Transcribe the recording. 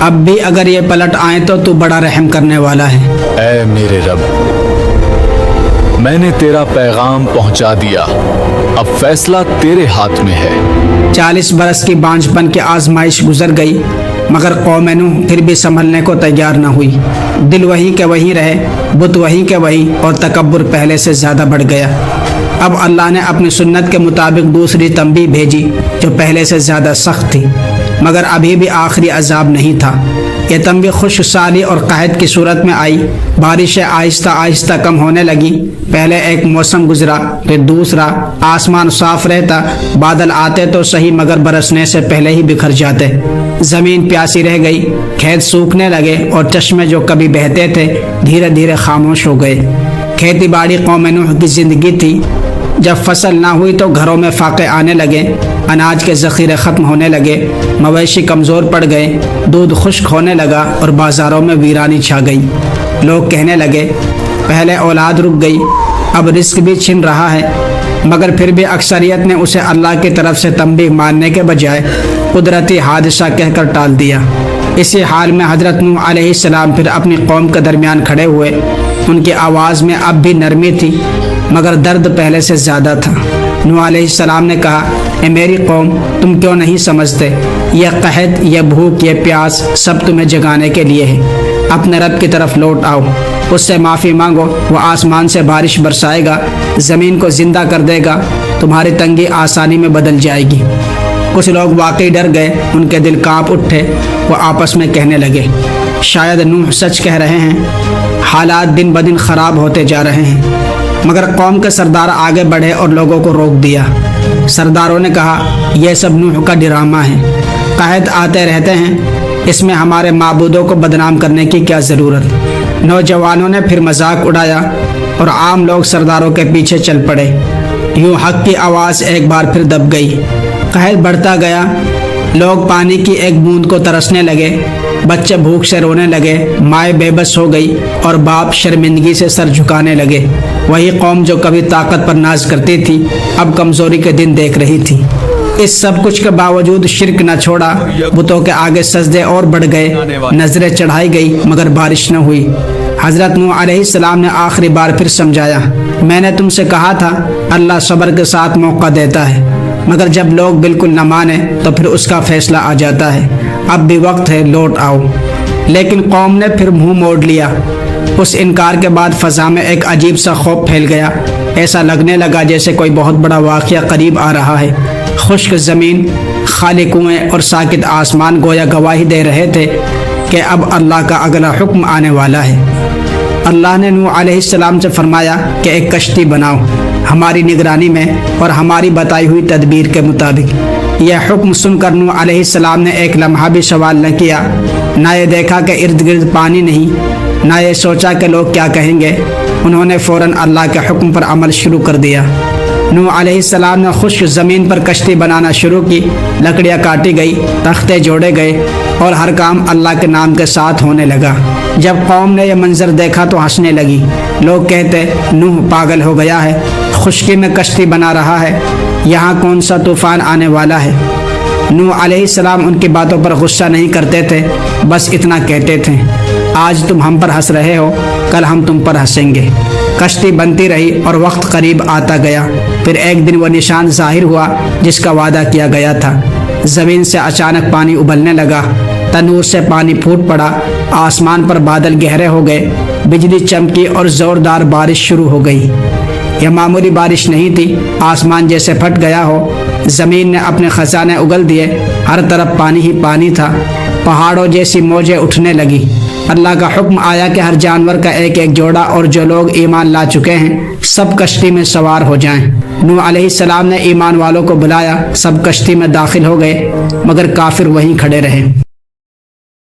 اب بھی اگر یہ پلٹ آئیں تو تو بڑا رحم کرنے والا ہے۔ اے میرے رب، میں نے تیرا پیغام پہنچا دیا، اب فیصلہ تیرے ہاتھ میں ہے۔ 40 برس کی بانجھپن کی آزمائش گزر گئی، مگر قوم نوح پھر بھی سنبھلنے کو تیار نہ ہوئی۔ دل وہیں کے وہیں رہے، بت وہیں کے وہیں، اور تکبر پہلے سے زیادہ بڑھ گیا۔ اب اللہ نے اپنی سنت کے مطابق دوسری تنبیہ بھیجی جو پہلے سے زیادہ سخت تھی، مگر ابھی بھی آخری عذاب نہیں تھا۔ یہ تنبیہ خشک سالی اور قحط کی صورت میں آئی۔ بارشیں آہستہ آہستہ کم ہونے لگی۔ پہلے ایک موسم گزرا، پھر دوسرا۔ آسمان صاف رہتا، بادل آتے تو صحیح مگر برسنے سے پہلے ہی بکھر جاتے۔ زمین پیاسی رہ گئی، کھیت سوکھنے لگے، اور چشمے جو کبھی بہتے تھے دھیرے دھیرے خاموش ہو گئے۔ کھیتی باڑی قوم نوح کی زندگی تھی۔ جب فصل نہ ہوئی تو گھروں میں فاقے آنے لگے، اناج کے ذخیرے ختم ہونے لگے، مویشی کمزور پڑ گئے، دودھ خشک ہونے لگا، اور بازاروں میں ویرانی چھا گئی۔ لوگ کہنے لگے پہلے اولاد رک گئی، اب رزق بھی چھن رہا ہے، مگر پھر بھی اکثریت نے اسے اللہ کی طرف سے تنبیہ ماننے کے بجائے قدرتی حادثہ کہہ کر ٹال دیا۔ اسی حال میں حضرت نوح علیہ السلام پھر اپنی قوم کے درمیان کھڑے ہوئے۔ ان کی آواز میں اب بھی نرمی تھی، مگر درد پہلے سے زیادہ تھا۔ نوح علیہ السلام نے کہا، اے میری قوم، تم کیوں نہیں سمجھتے؟ یہ قحط، یہ بھوک، یہ پیاس سب تمہیں جگانے کے لیے ہے۔ اپنے رب کی طرف لوٹ آؤ، اس سے معافی مانگو، وہ آسمان سے بارش برسائے گا، زمین کو زندہ کر دے گا، تمہاری تنگی آسانی میں بدل جائے گی۔ کچھ لوگ واقعی ڈر گئے، ان کے دل کانپ اٹھے، وہ آپس میں کہنے لگے شاید نوح سچ کہہ رہے ہیں، حالات دن بدن خراب ہوتے جا رہے ہیں۔ مگر قوم کے سردار آگے بڑھے اور لوگوں کو روک دیا۔ سرداروں نے کہا یہ سب نوح کا ڈرامہ ہے، قحط آتے رہتے ہیں، اس میں ہمارے معبودوں کو بدنام کرنے کی کیا ضرورت۔ نوجوانوں نے پھر مذاق اڑایا اور عام لوگ سرداروں کے پیچھے چل پڑے۔ یوں حق کی آواز ایک بار پھر دب گئی۔ قحط بڑھتا گیا، لوگ پانی کی ایک بوند کو ترسنے لگے، بچے بھوک سے رونے لگے، مائیں بے بس ہو گئی، اور باپ شرمندگی سے سر جھکانے لگے۔ وہی قوم جو کبھی طاقت پر ناز کرتی تھی اب کمزوری کے دن دیکھ رہی تھی۔ اس سب کچھ کے باوجود شرک نہ چھوڑا، بتوں کے آگے سجدے اور بڑھ گئے، نظریں چڑھائی گئی مگر بارش نہ ہوئی۔ حضرت نوح علیہ السلام نے آخری بار پھر سمجھایا، میں نے تم سے کہا تھا اللہ صبر کے ساتھ موقع دیتا ہے، مگر جب لوگ بالکل نہ مانے تو پھر اس کا فیصلہ آ جاتا ہے۔ اب بھی وقت ہے، لوٹ آؤ۔ لیکن قوم نے پھر منہ موڑ لیا۔ اس انکار کے بعد فضا میں ایک عجیب سا خوف پھیل گیا۔ ایسا لگنے لگا جیسے کوئی بہت بڑا واقعہ قریب آ رہا ہے۔ خشک زمین، خالی کنویں اور ساکت آسمان گویا گواہی دے رہے تھے کہ اب اللہ کا اگلا حکم آنے والا ہے۔ اللہ نے نوح علیہ السلام سے فرمایا کہ ایک کشتی بناؤ ہماری نگرانی میں اور ہماری بتائی ہوئی تدبیر کے مطابق۔ یہ حکم سن کر نوح علیہ السلام نے ایک لمحہ بھی سوال نہ کیا، نہ یہ دیکھا کہ ارد گرد پانی نہیں، نہ یہ سوچا کہ لوگ کیا کہیں گے۔ انہوں نے فوراً اللہ کے حکم پر عمل شروع کر دیا۔ نوح علیہ السلام نے خشک زمین پر کشتی بنانا شروع کی، لکڑیاں کاٹی گئی، تختے جوڑے گئے، اور ہر کام اللہ کے نام کے ساتھ ہونے لگا۔ جب قوم نے یہ منظر دیکھا تو ہنسنے لگی۔ لوگ کہتے نوح پاگل ہو گیا ہے، خشکی میں کشتی بنا رہا ہے، یہاں کون سا طوفان آنے والا ہے۔ نوح علیہ السلام ان کی باتوں پر غصہ نہیں کرتے تھے، بس اتنا کہتے تھے آج تم ہم پر ہنس رہے ہو، کل ہم تم پر ہنسیں گے۔ کشتی بنتی رہی اور وقت قریب آتا گیا۔ پھر ایک دن وہ نشان ظاہر ہوا جس کا وعدہ کیا گیا تھا۔ زمین سے اچانک پانی ابلنے لگا، تنور سے پانی پھوٹ پڑا، آسمان پر بادل گہرے ہو گئے، بجلی چمکی اور زوردار بارش شروع ہو گئی۔ یہ معمولی بارش نہیں تھی، آسمان جیسے پھٹ گیا ہو۔ زمین نے اپنے خزانے اگل دیے، ہر طرف پانی ہی پانی تھا، پہاڑوں جیسی موجیں اٹھنے لگی۔ اللہ کا حکم آیا کہ ہر جانور کا ایک ایک جوڑا اور جو لوگ ایمان لا چکے ہیں سب کشتی میں سوار ہو جائیں۔ نوح علیہ السلام نے ایمان والوں کو بلایا، سب کشتی میں داخل ہو گئے، مگر کافر وہیں کھڑے رہے۔